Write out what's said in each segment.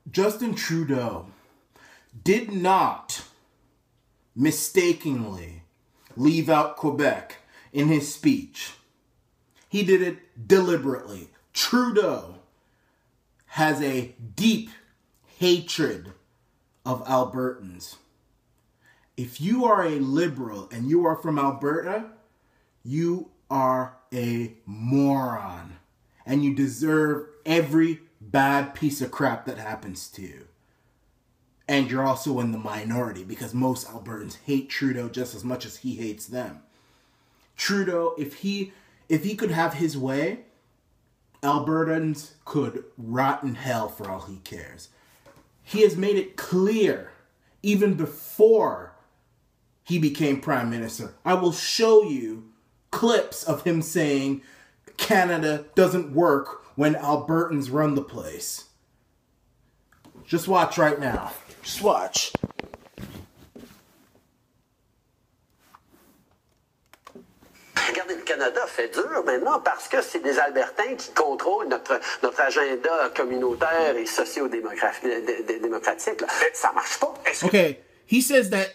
Justin Trudeau did not mistakenly leave out Quebec in his speech. He did it deliberately. Trudeau has a deep hatred of Albertans. If you are a liberal and you are from Alberta, you are a moron. And you deserve every bad piece of crap that happens to you. And you're also in the minority because most Albertans hate Trudeau just as much as he hates them. Trudeau, if he could have his way, Albertans could rot in hell for all he cares. He has made it clear, even before he became Prime Minister. I will show you clips of him saying Canada doesn't work when Albertans run the place. Just watch right now. Just watch. Regardez, le Canada fait dur maintenant parce que c'est des Albertains qui contrôlent notre agenda communautaire et socio-démocratique. Ça marche pas. Okay, he says that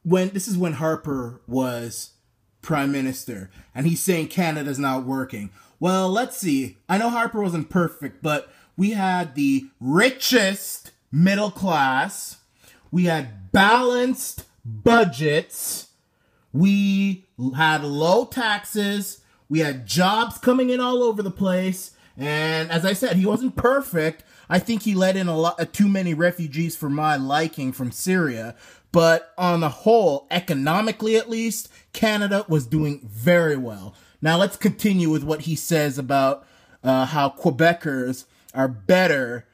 this is when Harper was Prime Minister, and he's saying Canada's not working. Well, let's see. I know Harper wasn't perfect, but we had the richest middle class. We had balanced budgets. We had low taxes. We had jobs coming in all over the place. And as I said, he wasn't perfect. I think he let in too many refugees for my liking from Syria. But on the whole, economically at least, Canada was doing very well. Now let's continue with what he says about how Quebecers are better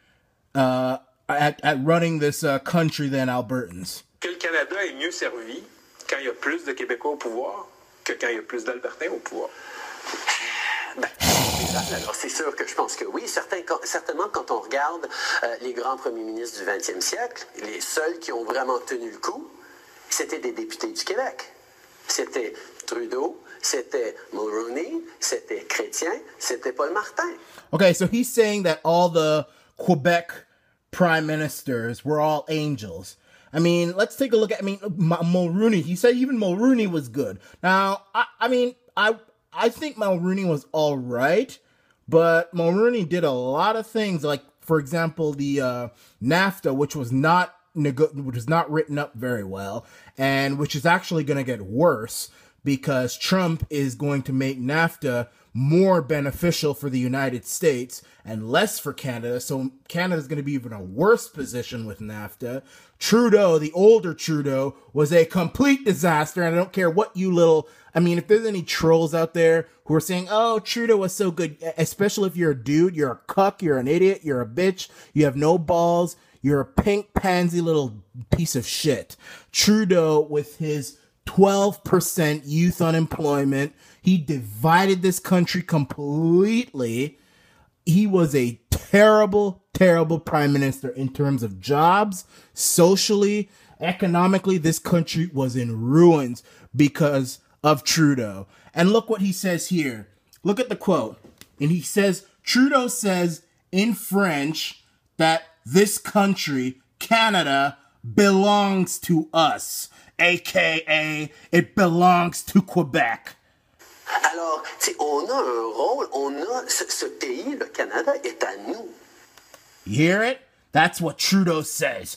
at running this country than Albertans. Que le Canada est mieux servi quand il y a plus de Québécois au pouvoir que quand il y a plus d'Albertains au pouvoir. Ben, alors c'est sûr que je pense que oui. Certainement, quand on regarde les grands premiers ministres du 20e siècle, les seuls qui ont vraiment tenu le coup, c'était des députés du Québec. C'était Trudeau, c'était Mulroney, c'était Chrétien, c'était Paul Martin. Okay, so he's saying that all the Quebec prime ministers were all angels. I mean, let's take a look at, Mulroney. He said even Mulroney was good. Now, I think Mulroney was all right, but Mulroney did a lot of things, like, for example, the NAFTA, which was not written up very well, and which is actually going to get worse because Trump is going to make NAFTA more beneficial for the United States and less for Canada. So Canada's going to be even a worse position with NAFTA. Trudeau, the older Trudeau, was a complete disaster. And I don't care what if there's any trolls out there who are saying, oh, Trudeau was so good, especially if you're a dude, you're a cuck, you're an idiot, you're a bitch, you have no balls, you're a pink pansy little piece of shit. Trudeau, with his 12% youth unemployment, he divided this country completely. He was a terrible, terrible prime minister in terms of jobs, socially, economically. This country was in ruins because of Trudeau. And look what he says here. Look at the quote. And he says, Trudeau says in French that this country, Canada, belongs to us. AKA, it belongs to Quebec. Alors, on a un rôle, ce pays, le Canada, est à nous. You hear it? That's what Trudeau says.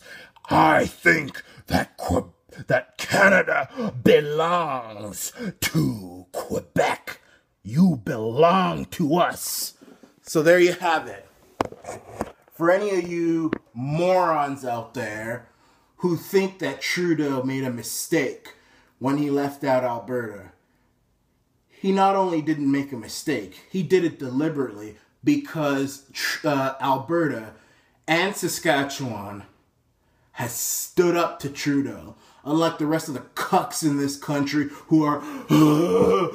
I think that Canada belongs to Quebec. You belong to us. So there you have it. For any of you morons out there who think that Trudeau made a mistake when he left out Alberta, he not only didn't make a mistake, he did it deliberately because Alberta and Saskatchewan has stood up to Trudeau. Unlike the rest of the cucks in this country who are, oh,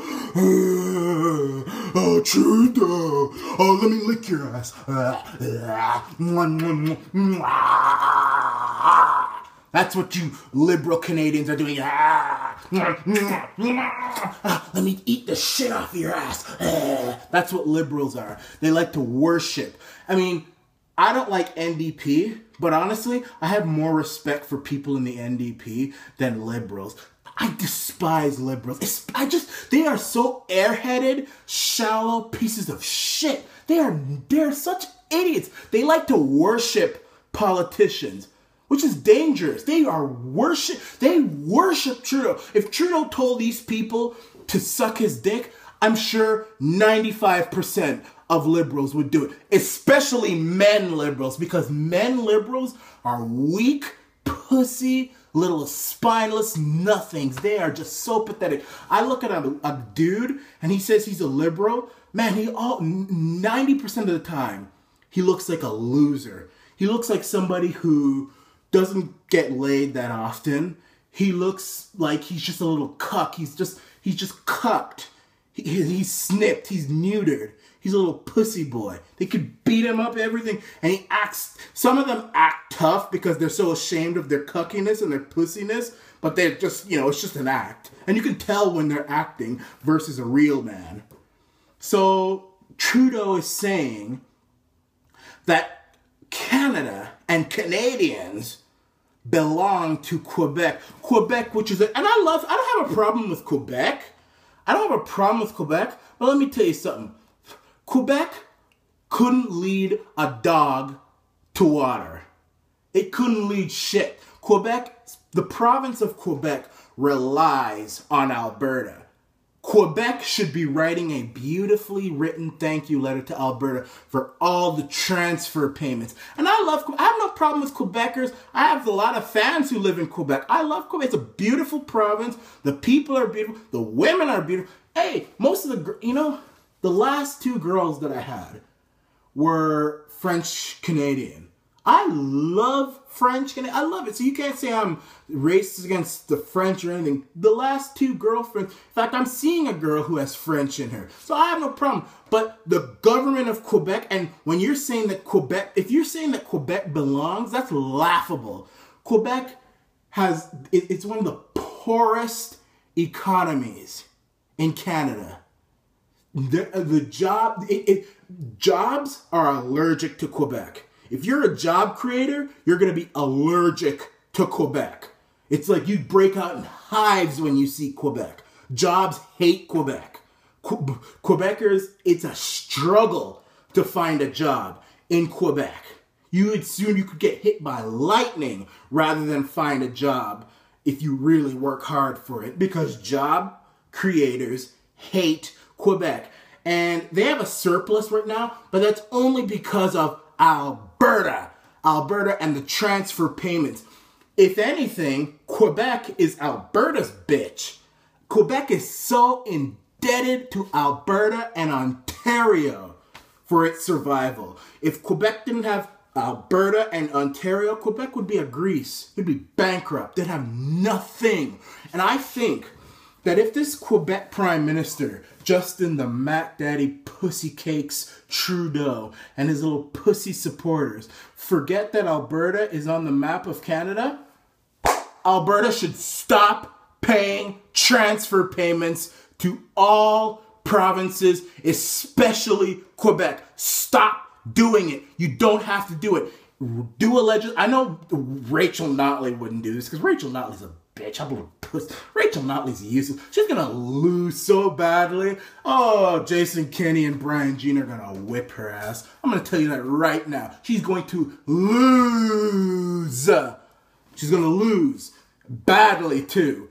Trudeau, oh, let me lick your ass. That's what you liberal Canadians are doing. Let me eat the shit off your ass. That's what liberals are. They like to worship. I mean, I don't like NDP, but honestly, I have more respect for people in the NDP than liberals. I despise liberals. They are so airheaded, shallow pieces of shit. They're such idiots. They like to worship politicians, which is dangerous. They worship Trudeau. If Trudeau told these people to suck his dick, I'm sure 95% of liberals would do it, especially men liberals, because men liberals are weak, pussy, little spineless nothings. They are just so pathetic. I look at a dude and he says he's a liberal. Man, 90% of the time, he looks like a loser. He looks like somebody who doesn't get laid that often. He looks like he's just a little cuck. He's just cucked. He's snipped. He's neutered. He's a little pussy boy. They could beat him up, everything. And some of them act tough because they're so ashamed of their cuckiness and their pussiness. But they're just, it's just an act. And you can tell when they're acting versus a real man. So Trudeau is saying that Canada and Canadians belong to Quebec. Quebec, which is and I don't have a problem with Quebec. But let me tell you something. Quebec couldn't lead a dog to water. It couldn't lead shit. The province of Quebec relies on Alberta. Quebec should be writing a beautifully written thank you letter to Alberta for all the transfer payments. And I have no problem with Quebecers. I have a lot of fans who live in Quebec. I love Quebec. It's a beautiful province. The people are beautiful. The women are beautiful. Hey, most of the last two girls that I had were French Canadian. I love French Canadian. I love it. So you can't say I'm racist against the French or anything. The last two girlfriends, in fact, I'm seeing a girl who has French in her. So I have no problem. But the government of Quebec, and when you're saying that if you're saying that Quebec belongs, that's laughable. Quebec it's one of the poorest economies in Canada. Jobs are allergic to Quebec. If you're a job creator, you're going to be allergic to Quebec. It's like you break out in hives when you see Quebec. Jobs hate Quebec. Quebecers, it's a struggle to find a job in Quebec. You could get hit by lightning rather than find a job if you really work hard for it, because job creators hate Quebec. And they have a surplus right now, but that's only because of Alberta and the transfer payments. If anything, Quebec is Alberta's bitch. Quebec is so indebted to Alberta and Ontario for its survival. If Quebec didn't have Alberta and Ontario, Quebec would be a Greece. It'd be bankrupt. They'd have nothing. And I think that if this Quebec Prime Minister, Justin the Mac Daddy Pussy Cakes Trudeau and his little pussy supporters forget that Alberta is on the map of Canada, Alberta should stop paying transfer payments to all provinces, especially Quebec. Stop doing it. You don't have to do it. I know Rachel Notley wouldn't do this because Rachel Notley's a bitch. I'm a little puss. Rachel Notley's useless. She's gonna lose so badly. Oh, Jason Kenney and Brian Jean are gonna whip her ass. I'm gonna tell you that right now. She's going to lose. She's gonna lose badly too.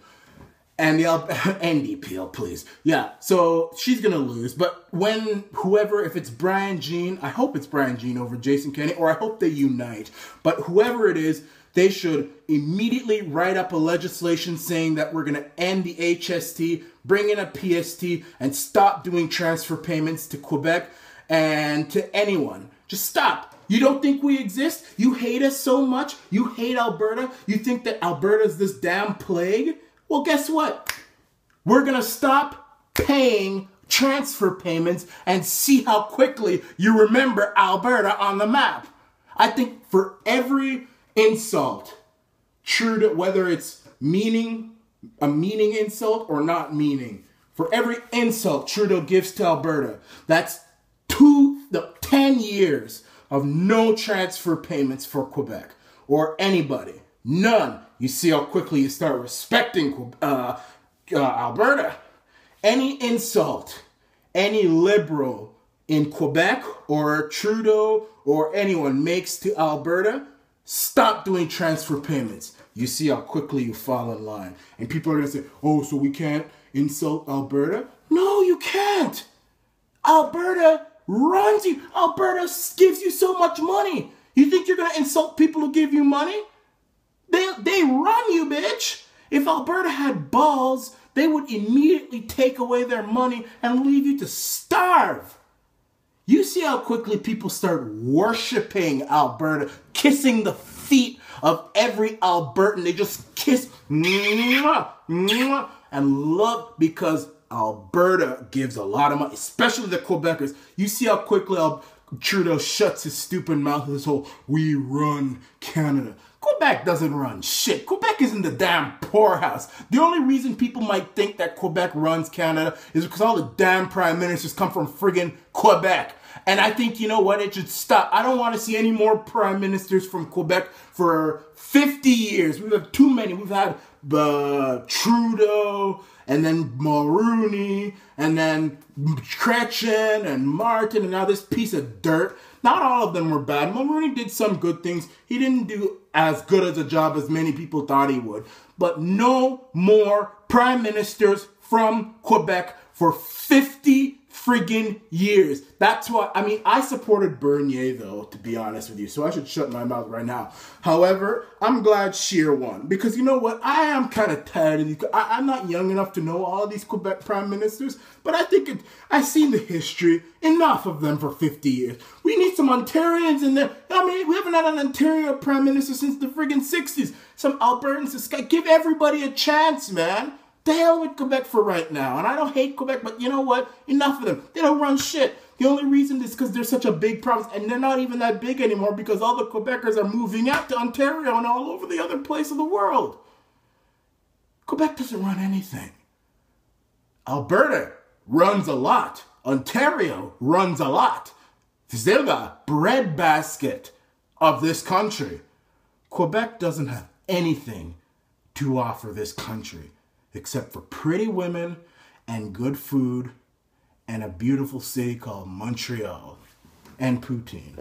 And the NDP, please. Yeah, so she's gonna lose. But if it's Brian Jean, I hope it's Brian Jean over Jason Kenney, or I hope they unite. But whoever it is, they should immediately write up a legislation saying that we're going to end the HST, bring in a PST, and stop doing transfer payments to Quebec and to anyone. Just stop. You don't think we exist? You hate us so much? You hate Alberta? You think that Alberta's this damn plague? Well, guess what? We're going to stop paying transfer payments and see how quickly you remember Alberta on the map. I think for every insult, Trudeau, whether it's a meaning insult or not meaning, for every insult Trudeau gives to Alberta, that's 10 years of no transfer payments for Quebec or anybody. None. You see how quickly you start respecting Alberta. Any insult, any liberal in Quebec or Trudeau or anyone makes to Alberta, stop doing transfer payments. You see how quickly you fall in line. And people are going to say, oh, so we can't insult Alberta? No, you can't. Alberta runs you. Alberta gives you so much money. You think you're going to insult people who give you money? They run you, bitch. If Alberta had balls, they would immediately take away their money and leave you to starve. You see how quickly people start worshiping Alberta, kissing the feet of every Albertan. They just kiss and love because Alberta gives a lot of money, especially the Quebecers. You see how quickly Trudeau shuts his stupid mouth with this whole, we run Canada. Quebec doesn't run shit. Quebec isn't the damn poorhouse. The only reason people might think that Quebec runs Canada is because all the damn prime ministers come from friggin' Quebec. And I think, you know what, it should stop. I don't want to see any more prime ministers from Quebec for 50 years. We've had too many. We've had Trudeau, and then Mulroney, and then Chrétien, and Martin, and now this piece of dirt. Not all of them were bad. Mulroney did some good things. He didn't do as good as a job as many people thought he would. But no more prime ministers from Quebec for 50 friggin' years. That's why, I mean, I supported Bernier, though, to be honest with you, so I should shut my mouth right now. However, I'm glad Scheer won, because you know what? I am kind of tired of these. I'm not young enough to know all of these Quebec prime ministers, but I think I've seen the history, enough of them for 50 years. We need some Ontarians in there. I mean, we haven't had an Ontario prime minister since the friggin' 60s. Some Albertans, give everybody a chance, man. The hell with Quebec for right now. And I don't hate Quebec, but you know what? Enough of them. They don't run shit. The only reason is because they're such a big province, and they're not even that big anymore because all the Quebecers are moving out to Ontario and all over the other place of the world. Quebec doesn't run anything. Alberta runs a lot. Ontario runs a lot. They're the breadbasket of this country. Quebec doesn't have anything to offer this country, except for pretty women and good food and a beautiful city called Montreal and poutine.